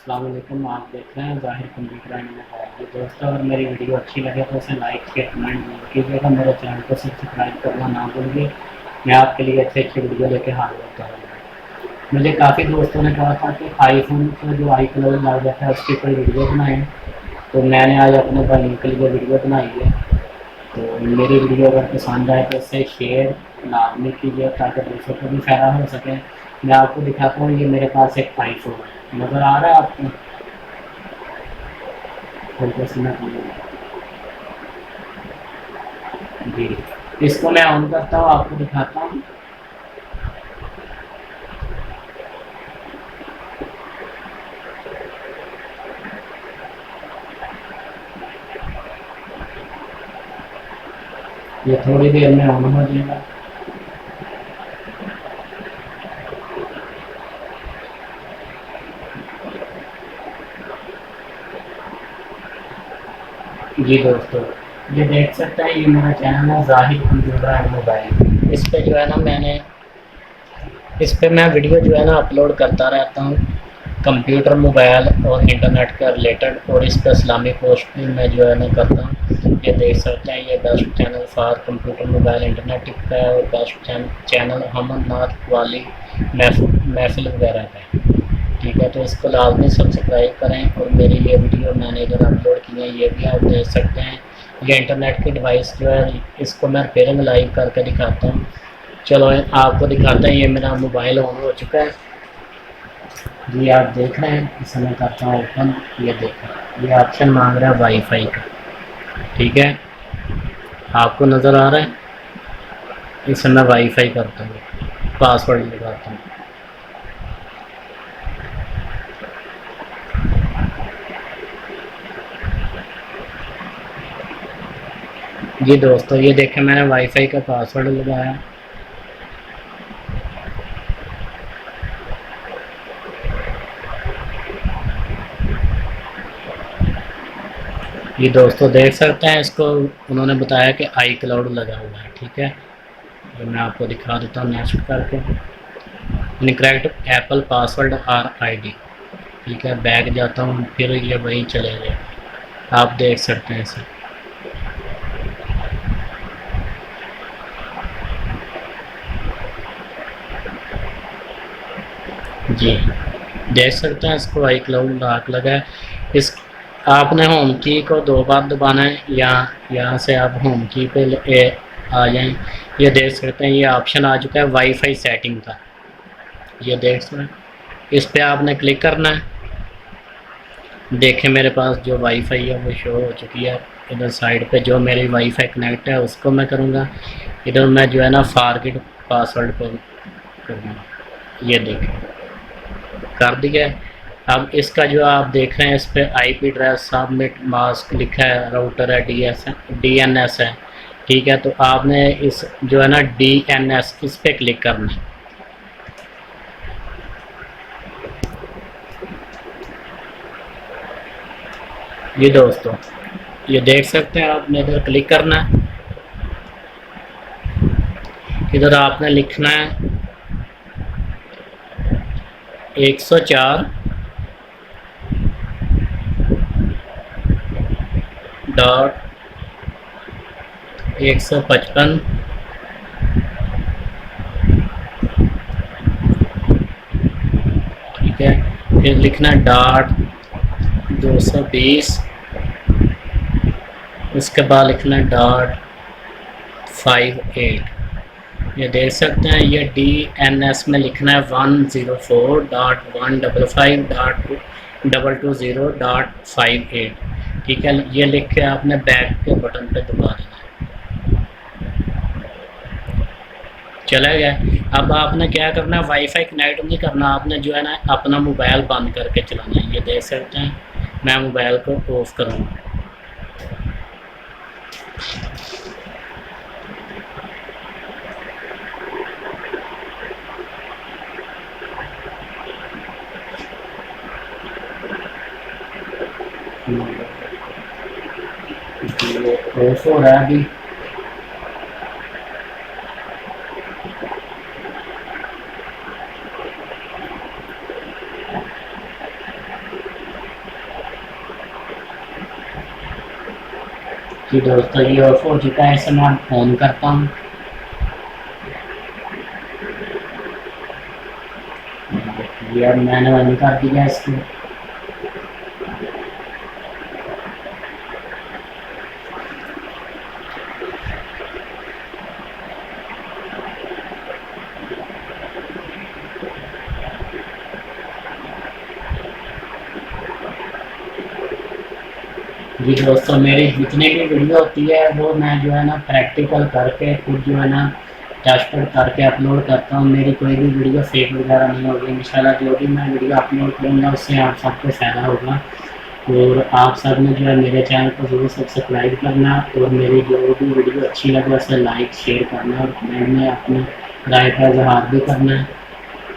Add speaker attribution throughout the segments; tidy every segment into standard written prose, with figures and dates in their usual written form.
Speaker 1: अस्सलाम वालेकुम। आप देख रहे हैं ज़ाहिर कंप्यूटर एंड मोबाइल। जी दोस्तों, अगर मेरी वीडियो अच्छी लगे तो उसे लाइक शेयर कमेंट जरूर कीजिएगा। मेरे चैनल को सब्सक्राइब करना ना भूलिए। मैं आपके लिए अच्छी अच्छी वीडियो लेके हाजिर होता हूँ। मुझे काफ़ी दोस्तों ने कहा था कि आईफोन से जो आई क्लाउड लग जाता है उसकी कोई वीडियो बनाएं, तो मैंने आज अपने भाई के लिए वीडियो बनाई है। तो मेरी वीडियो अगर पसंद आए तो इससे शेयर लाजमी कीजिए ताकि दूसरों को भी फ़ायदा हो सके। मैं आपको दिखाता हूँ, ये मेरे पास एक आईफोन है, नज़र आ रहा है आपको? हल्का सा मैं जी, इसको मैं ऑन करता हूँ, आपको दिखाता हूँ। ये थोड़ी देर में ऑन हो जाएगा। जी दोस्तों, ये देख सकते हैं, ये मेरा चैनल है ज़ाहिर कंप्यूटर एंड मोबाइल। इस पे जो है ना इस पे मैं वीडियो जो है ना अपलोड करता रहता हूँ, कंप्यूटर मोबाइल और इंटरनेट के रिलेटेड। और इस पर इस्लामी पोस्ट भी मैं जो है ना करता हूँ। ये देख सकते हैं, ये best channel for computer mobile internet tip का है और बेस्ट चैनल हमद नाथ वाली महफिल वगैरह का है। ठीक है, तो इसको लाजमी सब्सक्राइब करें। और मेरी ये वीडियो मैंने इधर अपलोड की है, ये भी आप देख सकते हैं। ये इंटरनेट की डिवाइस जो है, इसको मैं रिपेयरिंग लाइव करके दिखाता हूँ। चलो आपको दिखाते हैं, ये मेरा मोबाइल ऑन हो चुका है। जी आप देख रहे हैं, इसे मैं करता हूँ ओपन। ये देखें, ये ऑप्शन मांग रहा है वाईफाई का। ठीक है, आपको नज़र आ रहा है? इसे मैं वाईफाई करता हूँ, पासवर्ड लगाता हूँ। जी दोस्तों, ये देखें, मैंने वाईफाई का पासवर्ड लगाया। ये दोस्तों देख सकते हैं, इसको उन्होंने बताया कि आई क्लाउड लगा हुआ है। ठीक है, तो मैं आपको दिखा देता हूँ नेक्स्ट करके। Incorrect Apple password or ID. ठीक है, बैक जाता हूँ, फिर ये वहीं चले गए। आप देख सकते हैं इसे। जी देख सकते हैं, इसको आई क्लाउड लॉक लगा है। इस आपने होम की को 2 बार दबाना है, या यहाँ से आप होम की पे आ जाएं। ये देख सकते हैं, ये ऑप्शन आ चुका है वाईफाई सेटिंग का। ये देख सकते हैं, इस पे आपने क्लिक करना है। देखें, मेरे पास जो वाईफाई है वो शो हो चुकी है। इधर साइड पे जो मेरी वाईफाई कनेक्ट है उसको मैं करूँगा। इधर मैं जो है ना फॉरगेट पासवर्ड पर करूँगा। ये देखें, कर दिया। अब इसका जो आप देख रहे हैं, इस पर आईपी एड्रेस सबमिट मास्क लिखा है, राउटर है, डीएनएस है। ठीक है, तो आपने इस जो है ना डीएनएस, इस पर क्लिक करना है। ये दोस्तों, ये देख सकते हैं, आपने इधर क्लिक करना है। इधर आपने लिखना है 104.155। ठीक है, फिर लिखना डॉट 220। उसके बाद लिखना डॉट 58। ये देख सकते हैं, ये DNS में लिखना है 104.155.220.58। ठीक है, ये लिख के आपने बैक के बटन पे दबा देना है। चला गया। अब आपने क्या करना है, वाईफाई कनेक्ट नहीं करना, आपने जो है ना अपना मोबाइल बंद करके चलाना है। ये देख सकते हैं, मैं मोबाइल को ऑफ करूँगा। ऑफ हो रहा है अभी। जी दोस्तों, ये ऑफ हो चुका है, इसे मैं ऑन करता हूँ। ये अब मैंने ऑन कर दिया इसको। जी दोस्तों, मेरी जितनी भी वीडियो होती है वो मैं जो है ना प्रैक्टिकल करके खुद जो है ना टेस्टेड करके अपलोड करता हूँ। मेरी कोई भी वीडियो फेक वगैरह नहीं होगी। इंशाल्लाह जो भी मैं वीडियो अपलोड करूँगा उससे आप सबको फ़ायदा होगा। और आप सब ने जो है मेरे चैनल को ज़रूर सब्सक्राइब करना और मेरी जो भी वीडियो अच्छी लगे उसे लाइक शेयर करना और कमेंट में अपनी राय का इजहार भी करना है।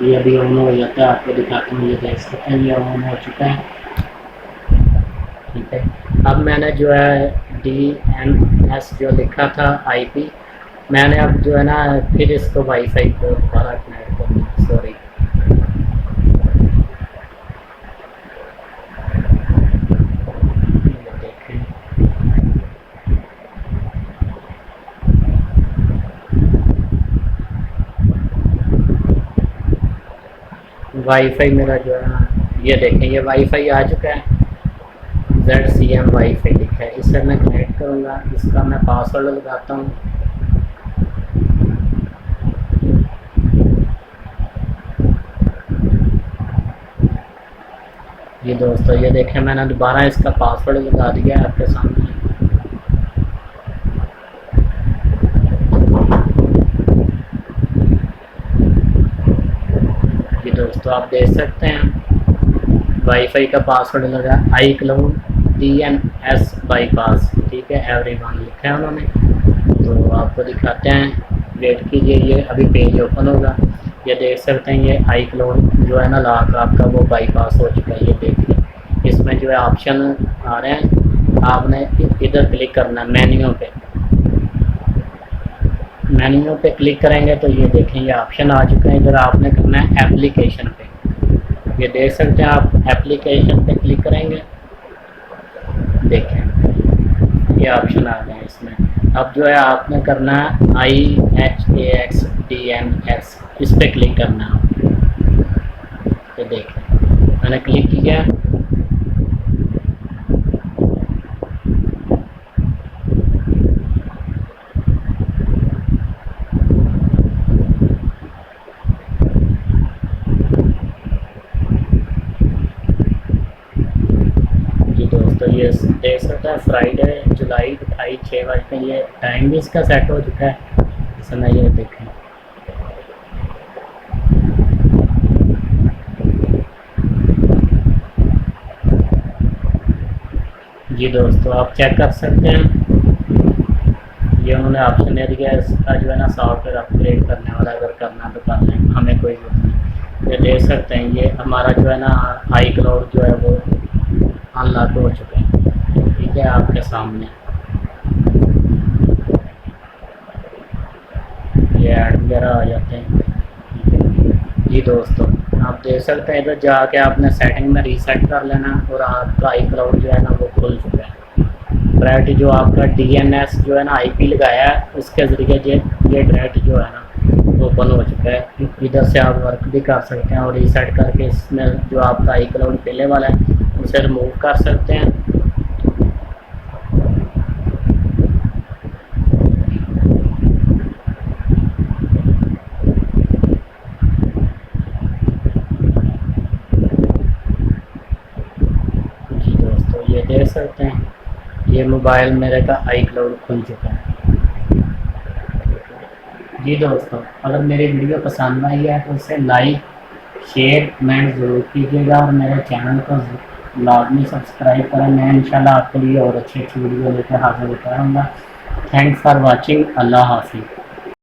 Speaker 1: ये अभी ऑन हो जाता है, आपको दिखाता हूँ। ये देख सकते हैं, ये ऑन हो चुका है। ठीक है, अब मैंने जो है DNS जो लिखा था IP, मैंने अब जो है ना फिर इसको वाईफाई को दोबारा कनेक्ट कर, सॉरी वाईफाई मेरा जो है ना, ये देखें ये वाईफाई आ चुका है। ZCM वाईफाई लिखा है, इससे मैं कनेक्ट करूँगा। इसका मैं पासवर्ड लगाता हूँ। ये दोस्तों, ये देखें मैंने दोबारा इसका पासवर्ड लगा दिया है आपके सामने। ये दोस्तों आप देख सकते हैं वाईफाई का पासवर्ड लगा iCloud DNS बाईपास। ठीक है, एवरीवन लिखा है उन्होंने। तो आपको दिखाते हैं, वेट कीजिए, ये अभी पेज ओपन होगा। ये देख सकते हैं, ये iCloud जो है ना लॉक आपका वो बाईपास हो चुका है। ये देखिए, इसमें जो है ऑप्शन आ रहे हैं, आपने इधर क्लिक करना है मेन्यू पे। मेन्यू पे क्लिक करेंगे तो ये देखें ये ऑप्शन आ चुका है। इधर आपने करना है एप्लीकेशन पे। ये देख सकते हैं आप, एप्लीकेशन पे क्लिक करेंगे, देखें ये ऑप्शन आ गए इसमें। अब जो है आपने करना है IHAX DNS, इस पर क्लिक करना है। ये देखें मैंने क्लिक किया। तो ये देख सकते हैं फ्राइडे जुलाई 28 6 बजे, ये टाइम भी इसका सेट हो चुका है। समय ये देखें, जी दोस्तों आप चेक कर सकते हैं। ये उन्होंने ऑप्शन दे दिया इसका जो है ना सॉफ्टवेयर अपग्रेड करने वाला, अगर करना तो कर लें, हमें कोई जरूरत नहीं। ये देख सकते हैं ये हमारा जो है ना iCloud जो है वो अनलॉक हो चुका है। ठीक है, आपके सामने ये ऐड वगैरह आ जाते हैं। जी दोस्तों आप देख सकते हैं, इधर जाके आपने सेटिंग में रीसेट कर लेना और आपका iCloud जो है ना वो खुल चुका है। डायरेक्ट जो आपका DNS जो है ना IP लगाया है उसके ज़रिए ये डायरेक्ट जो है ना ओपन हो चुका है। इधर से आप वर्क भी कर सकते हैं और रीसेट करके इसमें जो आपका iCloud पहले वाला है उसे रिमूव कर सकते हैं। जी दोस्तों ये देख सकते हैं, ये मोबाइल मेरे का iCloud खुल चुका है। जी दोस्तों, अगर मेरी वीडियो पसंद आई है तो उसे लाइक शेयर कमेंट ज़रूर कीजिएगा और मेरे चैनल को लाजमी सब्सक्राइब करें। मैं इंशाल्लाह आपके लिए और अच्छी अच्छी वीडियो लेकर हाजिर होता रहूँगा। Thanks for watching. अल्लाह हाफिज़।